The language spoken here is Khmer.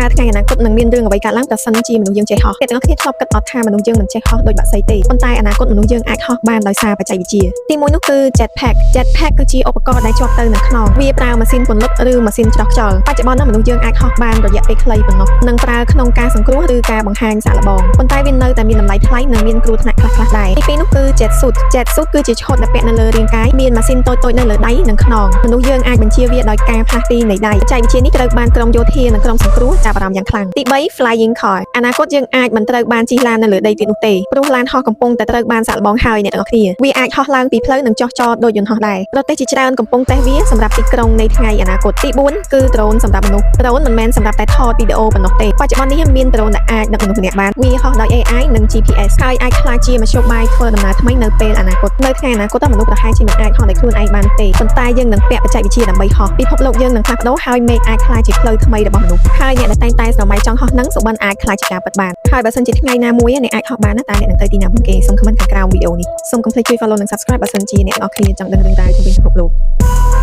តែថ្ងៃអនាគតនឹងមានរឿងអ្វីកើតឡើងប្រសិនជាមនុស្សយើងចេះហោះអ្នកទាំងអស់គ្នាធ្លាប់គិតអត់ថាមនុស្សយើងមិនចេះហោះដូចបាក់សីទេប៉ុន្តែអនាគតមនុស្សយើងអាចហោះបានដោយសារបច្ចេកវិទ្យាទីមួយនោះគឺ Jetpack គឺជាឧបករណ៍ដែលជាប់ទៅនឹងខ្នងវាប្រើម៉ាស៊ីនពន្លត់ឬម៉ាស៊ីនច្រោះខ្យល់បច្ចុប្បន្នមនុស្សយើងអាចហោះបានរយៈពេលខ្លីប៉ុណ្ណោះនិងប្រើក្នុងការសង្គ្រោះឬការបង្ហាញសាកល្បងប៉ុន្តែវានៅតែមានតម្លៃថ្លៃនិងមានគ្រោះថ្នាក់ខ្លះៗដែរទីពីរនោះគឺ Jet suit គឺជាឈុតដែលពាក់នៅលើរាងកាយមានម៉ាស៊ីនតូចៗនៅលើដៃនិងខ្នងមនុស្សយើងអាចបញ្ជាវាដោយការផ្លាស់ទីនៃដៃបច្ចេកវិទ្យានេះត្រូវបានក្រុមយោធានិងក្រុមសង្គ្រោះចាប់អារម្មណ៍យ៉ាងខ្លាំងទី3 Flying car អនាគតយើងអាចមិនត្រូវបានជិះឡាននៅលើដីទៀតនោះទេព្រោះឡានហោះកំពុងតែត្រូវបានសាកល្បងហើយអ្នកទាំងអស់គ្នាវាអាចហោះឡើងពីផ្លូវនិងចុះចតដូចយន្តហោះដែរប្រទេសជាច្រើនកំពុងតេស្តវាសម្រាប់ទីក្រុងនៃថ្ងៃអនាគតទី4គឺ drone សម្រាប់មនុស្ស drone មិនមែនសម្រាប់តែថតវីដេអូប៉ុណ្ណោះទេបច្ចុប្បន្ននេះមាន drone ដែលអាចដឹកមនុស្សម្នាក់បានវាហោះដោយ AI និង GPS ហើយអាចក្លាយជាមធ្យោបាយធ្វើដំណើរថ្មីនៅពេលអនាគតនៅថ្ងៃអនាគតមនុស្សប្រហែលជាមិនអាចហោះដោយខ្លួនឯងបានទេប៉ុន្តែយើងនឹងពាក់បច្ចេកវិទ្យាដើម្បីហោះពិភពលោកយើងនឹងផ្លាស់ប្ដូរហើយមេឃអាចក្លាយជាផ្លូវថ្មីរបស់មនុស្សហើយអ្នកដែលតែងតែស្រមៃចង់ហោះនឹងសុបិនអាចក្លាយជាការពិតបានហើយបើសិនជាថ្ងៃណាមួយអ្នកអាចហោះបានណាតែអ្នកនឹងទៅទីណាមុនគេសូមខមមិនខាងក្រោមវីដេអូនេះសូមកុំភ្លេចជួយ follow និង subscribe បើសិនជាអ្នកទាំងអស់គ្នាចង់ដឹងរឿងរ៉ាវជុំវិញពិភពលោក